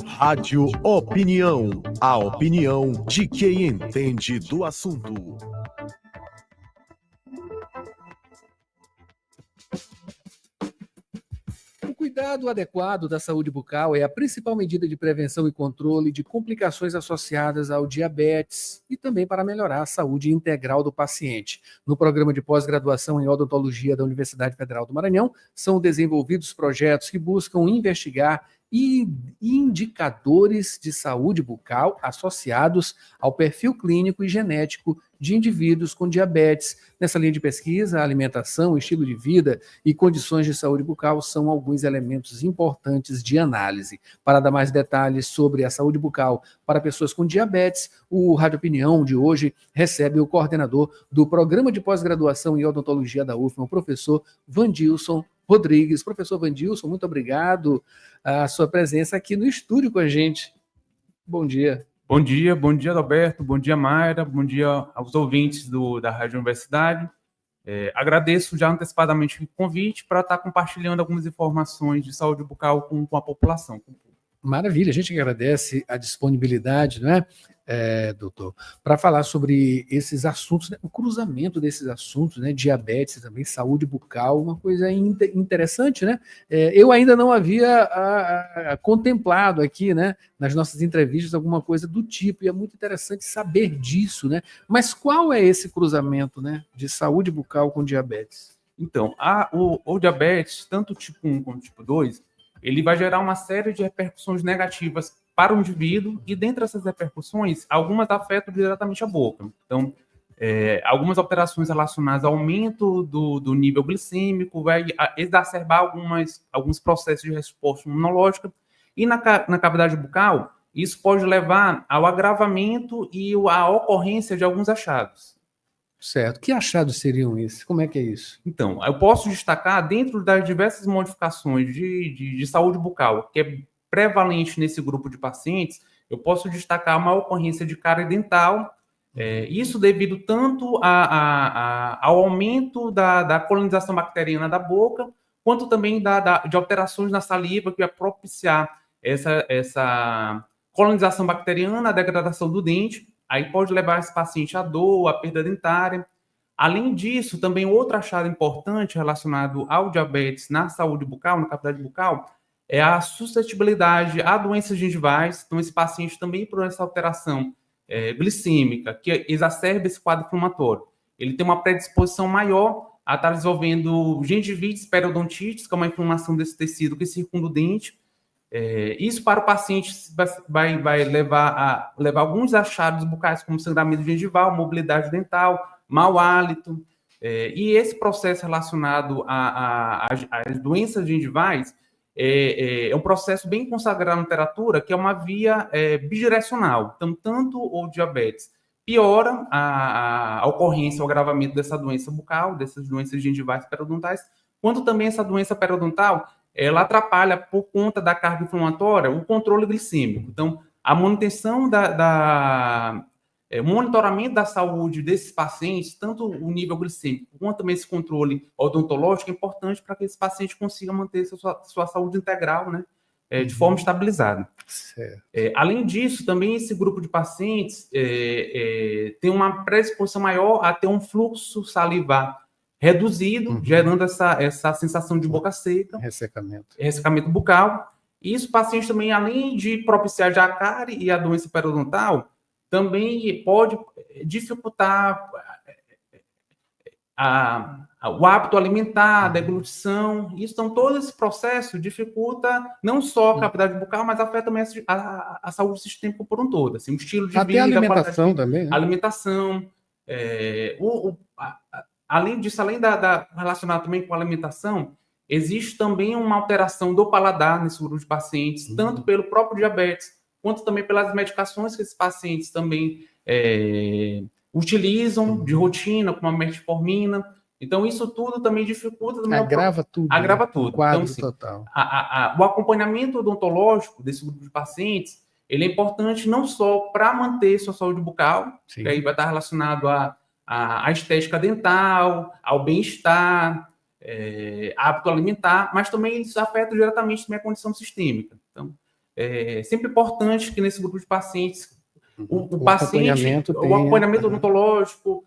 Rádio Opinião. A opinião de quem entende do assunto. O cuidado adequado da saúde bucal é a principal medida de prevenção e controle de complicações associadas ao diabetes e também para melhorar a saúde integral do paciente. No programa de pós-graduação em odontologia da Universidade Federal do Maranhão, são desenvolvidos projetos que buscam investigar e indicadores de saúde bucal associados ao perfil clínico e genético de indivíduos com diabetes. Nessa linha de pesquisa, a alimentação, estilo de vida e condições de saúde bucal são alguns elementos importantes de análise. Para dar mais detalhes sobre a saúde bucal para pessoas com diabetes, o Rádio Opinião de hoje recebe o coordenador do Programa de Pós-Graduação em Odontologia da UFMA, o professor Vandilson Rodrigues. Professor Vandilson, muito obrigado a sua presença aqui no estúdio com a gente. Bom dia. Bom dia, Alberto, bom dia, Mayra, bom dia aos ouvintes da Rádio Universidade. Agradeço já antecipadamente o convite para estar compartilhando algumas informações de saúde bucal com a população. Maravilha, a gente agradece a disponibilidade, né, doutor, para falar sobre esses assuntos, né, o cruzamento desses assuntos, né, diabetes também, saúde bucal, uma coisa interessante, né? Eu ainda não havia contemplado aqui, né, nas nossas entrevistas, alguma coisa do tipo, e é muito interessante saber disso, né? Mas qual é esse cruzamento, né, de saúde bucal com diabetes? Então, o diabetes, tanto tipo 1 como tipo 2, ele vai gerar uma série de repercussões negativas para o indivíduo, e dentre essas repercussões, algumas afetam diretamente a boca. Então, algumas alterações relacionadas ao aumento do nível glicêmico, vai exacerbar alguns processos de resposta imunológica, e na cavidade bucal, isso pode levar ao agravamento e à ocorrência de alguns achados. Certo. Que achados seriam esses? Como é que é isso? Então, eu posso destacar, dentro das diversas modificações de saúde bucal, que é prevalente nesse grupo de pacientes, eu posso destacar uma ocorrência de cárie dental, isso devido tanto ao aumento da colonização bacteriana da boca, quanto também de alterações na saliva, que vai propiciar essa colonização bacteriana, a degradação do dente. Aí pode levar esse paciente à dor, à perda dentária. Além disso, também outro achado importante relacionado ao diabetes na saúde bucal, na cavidade bucal, é a suscetibilidade a doenças gengivais. Então, esse paciente também, por essa alteração glicêmica, que exacerba esse quadro inflamatório, ele tem uma predisposição maior a estar desenvolvendo gengivites, periodontites, que é uma inflamação desse tecido que circunda o dente. Isso para o paciente vai levar alguns achados bucais, como sangramento gengival, mobilidade dental, mau hálito. E esse processo relacionado às doenças gengivais é um processo bem consagrado na literatura, que é uma via bidirecional. Então, tanto o diabetes piora a ocorrência, o agravamento dessa doença bucal, dessas doenças gengivais periodontais, quanto também essa doença periodontal ela atrapalha, por conta da carga inflamatória, o controle glicêmico. Então, a manutenção o monitoramento da saúde desses pacientes, tanto o nível glicêmico quanto também esse controle odontológico, é importante para que esse paciente consiga manter sua saúde integral, né, de forma estabilizada. Além disso, também esse grupo de pacientes tem uma predisposição maior a ter um fluxo salivar reduzido, gerando essa sensação de boca seca. Ressecamento bucal. E isso, o paciente também, além de propiciar já a cárie e a doença periodontal, também pode dificultar o hábito alimentar, a deglutição. Então, todo esse processo dificulta não só a cavidade bucal, mas afeta também a saúde sistêmica por um todo. Assim, o estilo de vida, a alimentação também, né? Alimentação. Além disso, relacionado também com a alimentação, existe também uma alteração do paladar nesse grupo de pacientes, tanto pelo próprio diabetes, quanto também pelas medicações que esses pacientes também utilizam de rotina, como a metformina. Então, isso tudo também dificulta... Agrava tudo. Agrava tudo. O quadro então, assim, total. O acompanhamento odontológico desse grupo de pacientes, ele é importante não só para manter sua saúde bucal, que aí vai estar relacionado à estética dental, ao bem-estar, hábito alimentar, mas também isso afeta diretamente também a condição sistêmica. Então, é sempre importante que nesse grupo de pacientes o acompanhamento odontológico,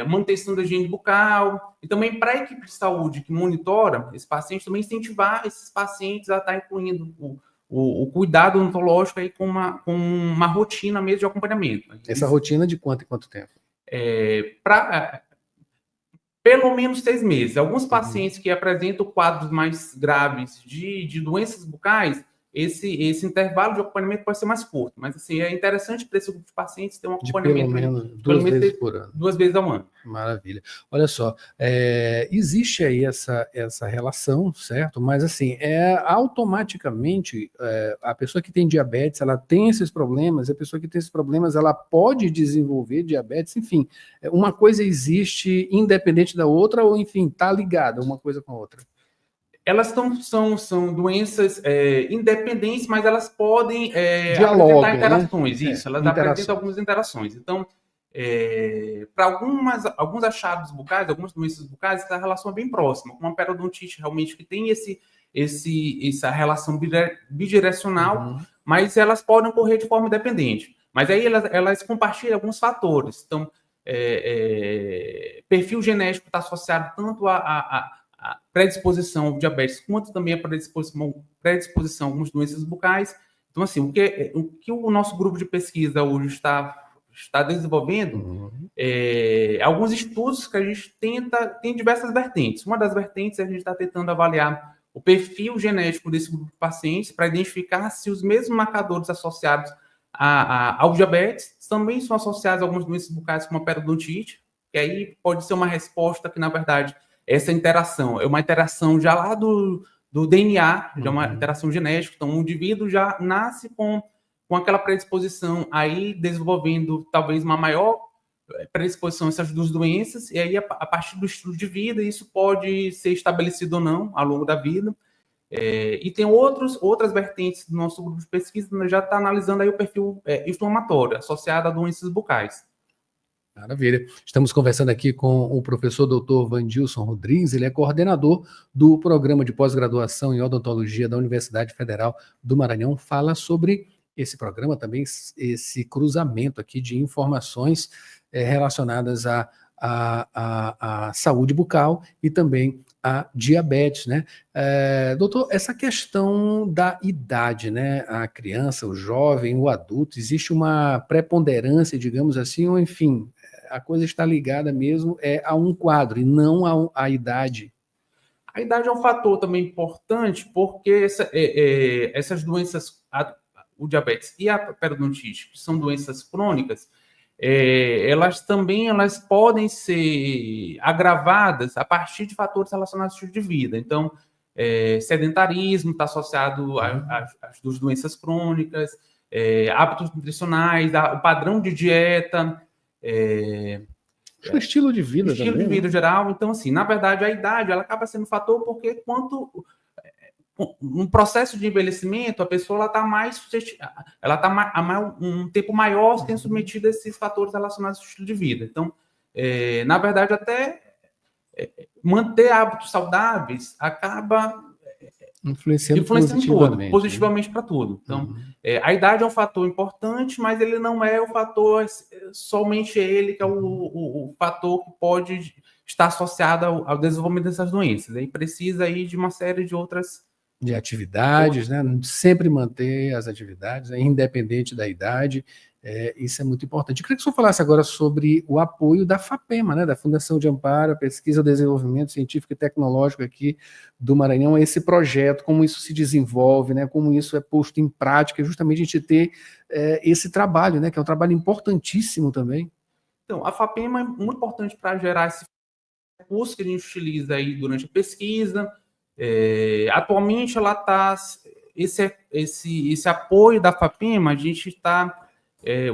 manutenção da higiene bucal, e também para a equipe de saúde que monitora esse paciente, também incentivar esses pacientes a estar incluindo o cuidado odontológico aí com uma rotina mesmo de acompanhamento. Essa rotina de quanto em quanto tempo? Pelo menos 6 meses. Alguns pacientes que apresentam quadros mais graves de doenças bucais, esse intervalo de acompanhamento pode ser mais curto, mas assim, é interessante para esse grupo de pacientes ter um acompanhamento pelo menos 2 vezes por ano. 2 vezes ao ano. Maravilha. Olha só, existe aí essa relação, certo? Mas assim, automaticamente a pessoa que tem diabetes, ela tem esses problemas, a pessoa que tem esses problemas, ela pode desenvolver diabetes, enfim, uma coisa existe independente da outra, ou enfim, está ligada uma coisa com a outra. Elas são doenças independentes, mas elas podem Dialogam, apresentar interações. né? Isso, elas Interação. apresentam algumas interações. Então, para alguns achados bucais, algumas doenças bucais, essa relação é bem próxima. Com uma periodontite realmente que tem essa relação bidirecional, mas elas podem ocorrer de forma independente. Mas aí elas compartilham alguns fatores. Então, perfil genético está associado tanto a predisposição ao diabetes, quanto também a predisposição a algumas doenças bucais. Então, assim, o que o nosso grupo de pesquisa hoje está desenvolvendo alguns estudos que a gente tem diversas vertentes. Uma das vertentes a gente está tentando avaliar o perfil genético desse grupo de pacientes para identificar se os mesmos marcadores associados ao diabetes também são associados a algumas doenças bucais como a periodontite, que aí pode ser uma resposta que, na verdade, essa interação é uma interação já lá do DNA, já é uma interação genética. Então, o indivíduo já nasce com aquela predisposição, aí desenvolvendo talvez uma maior predisposição a essas duas doenças, e aí a partir do estilo de vida, isso pode ser estabelecido ou não ao longo da vida. E tem outras vertentes do nosso grupo de pesquisa, já está analisando aí o perfil inflamatório associado a doenças bucais. Maravilha. Estamos conversando aqui com o professor Dr. Vandilson Rodrigues, ele é coordenador do programa de pós-graduação em odontologia da Universidade Federal do Maranhão. Fala sobre esse programa também, esse cruzamento aqui de informações relacionadas à saúde bucal e também a diabetes, né? Doutor, essa questão da idade, né? A criança, o jovem, o adulto, existe uma preponderância, digamos assim, ou enfim, a coisa está ligada mesmo a um quadro e não à idade? A idade é um fator também importante, porque essas doenças, o diabetes e a periodontite, que são doenças crônicas, elas podem ser agravadas a partir de fatores relacionados ao estilo de vida. Então, sedentarismo está associado às duas doenças crônicas, hábitos nutricionais, o padrão de dieta, o estilo de vida também. Estilo de vida geral. Então, assim, na verdade, a idade ela acaba sendo um fator porque no processo de envelhecimento, a pessoa está um tempo maior sendo submetida a esses fatores relacionados ao estilo de vida. Então, na verdade, até manter hábitos saudáveis acaba influenciando positivamente para tudo. Então, a idade é um fator importante, mas ele não é o fator, somente ele que é o fator que pode estar associado ao desenvolvimento dessas doenças. Aí precisa aí de uma série de outras atividades, né? Sempre manter as atividades, independente da idade, isso é muito importante. Eu queria que o senhor falasse agora sobre o apoio da FAPEMA, né? Da Fundação de Amparo à Pesquisa e Desenvolvimento Científico e Tecnológico aqui do Maranhão, a esse projeto, como isso se desenvolve, né? Como isso é posto em prática, justamente a gente ter esse trabalho, né? Que é um trabalho importantíssimo também. Então, a FAPEMA é muito importante para gerar esse recurso que a gente utiliza aí durante a pesquisa. Atualmente ela está esse apoio da FAPEMA, a gente está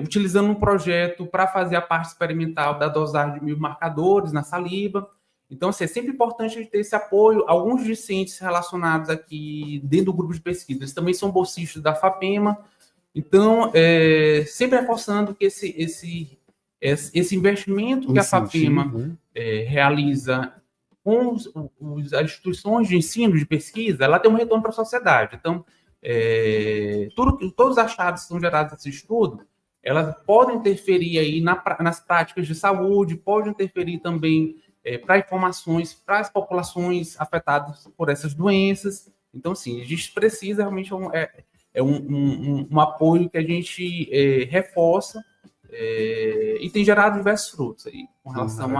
utilizando um projeto para fazer a parte experimental da dosagem de 1000 marcadores na saliva. Então, assim, é sempre importante a gente ter esse apoio. Alguns discentes relacionados aqui dentro do grupo de pesquisa, eles também são bolsistas da FAPEMA. Então, sempre reforçando que esse investimento que a FAPEMA realiza com as instituições de ensino, de pesquisa, ela tem um retorno para a sociedade. Então, todos os achados que são gerados nesse estudo, elas podem interferir aí nas práticas de saúde, podem interferir também para informações para as populações afetadas por essas doenças. Então, assim, a gente precisa realmente um apoio que a gente reforça e tem gerado diversos frutos aí com relação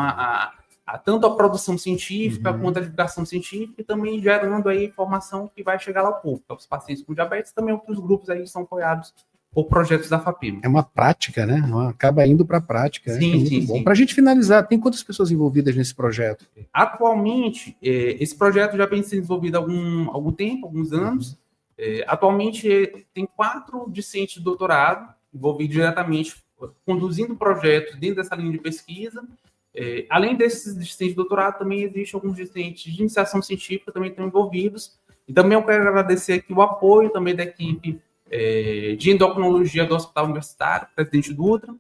tanto a produção científica quanto a divulgação científica, e também gerando aí informação que vai chegar lá ao público, aos pacientes com diabetes, também outros grupos aí são apoiados por projetos da FAPEMA. É uma prática, né? Acaba indo para a prática. Sim. Para a gente finalizar, tem quantas pessoas envolvidas nesse projeto? Atualmente, esse projeto já vem sendo desenvolvido há algum tempo, alguns anos. Atualmente, tem 4 discentes de doutorado envolvidos diretamente, conduzindo o projeto dentro dessa linha de pesquisa. Além desses discentes de doutorado, também existem alguns discentes de iniciação científica que também estão envolvidos. E também eu quero agradecer aqui o apoio também da equipe de endocrinologia do Hospital Universitário, Presidente Dutra,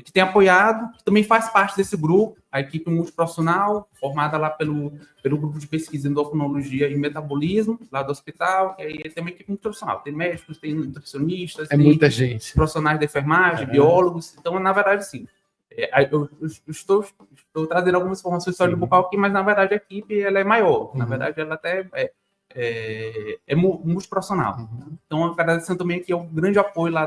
que tem apoiado, que também faz parte desse grupo, a equipe multiprofissional, formada lá pelo grupo de pesquisa em endocrinologia e metabolismo, lá do hospital, que aí tem uma equipe multiprofissional, tem médicos, tem nutricionistas, tem muita gente, profissionais de enfermagem, biólogos. Então, na verdade, sim, eu estou trazendo algumas informações de saúde bucal aqui, mas, na verdade, a equipe ela é maior. Na verdade, ela até é multiprofissional. Então, agradecendo também aqui o grande apoio lá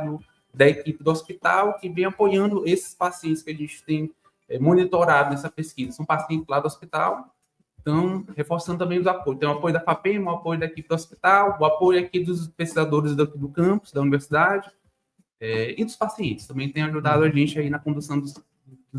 da equipe do hospital, que vem apoiando esses pacientes que a gente tem monitorado nessa pesquisa. São pacientes lá do hospital, então, reforçando também os apoios. Tem o apoio da FAPEM, o apoio da equipe do hospital, o apoio aqui dos pesquisadores do campus, da universidade, e dos pacientes. Também tem ajudado a gente aí na condução dos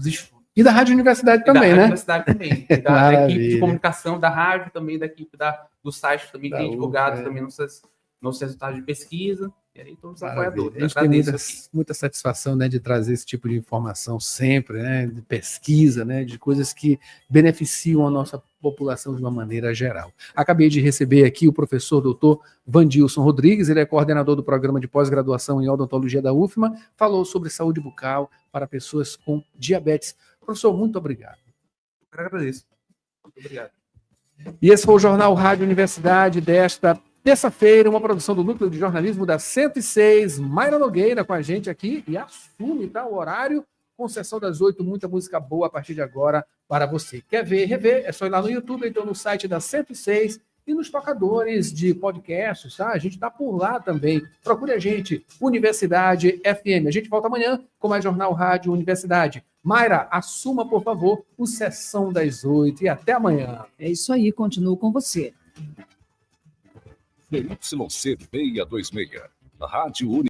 estudos. E da Rádio Universidade também, né? Da Universidade também. Da equipe de comunicação da rádio, também da equipe do site, também tem divulgado também nossos resultados de pesquisa. E aí todos os apoiadores. A gente tem muita satisfação, né, de trazer esse tipo de informação sempre, né, de pesquisa, né, de coisas que beneficiam a nossa população de uma maneira geral. Acabei de receber aqui o professor doutor Vandilson Rodrigues, ele é coordenador do programa de pós-graduação em odontologia da UFMA, falou sobre saúde bucal para pessoas com diabetes. Professor, muito obrigado. Eu agradeço. Muito obrigado. E esse foi o Jornal Rádio Universidade desta terça-feira, uma produção do Núcleo de Jornalismo da 106, Mayra Nogueira com a gente aqui, e assume, tá, o horário, com sessão das 8, muita música boa a partir de agora para você. Quer ver, rever, é só ir lá no YouTube, então no site da 106 e nos tocadores de podcasts, tá? A gente tá por lá também. Procure a gente, Universidade FM. A gente volta amanhã com mais Jornal Rádio Universidade. Mayra, assuma, por favor, o Sessão das 8 e até amanhã. É isso aí, continuo com você. YC 626, Rádio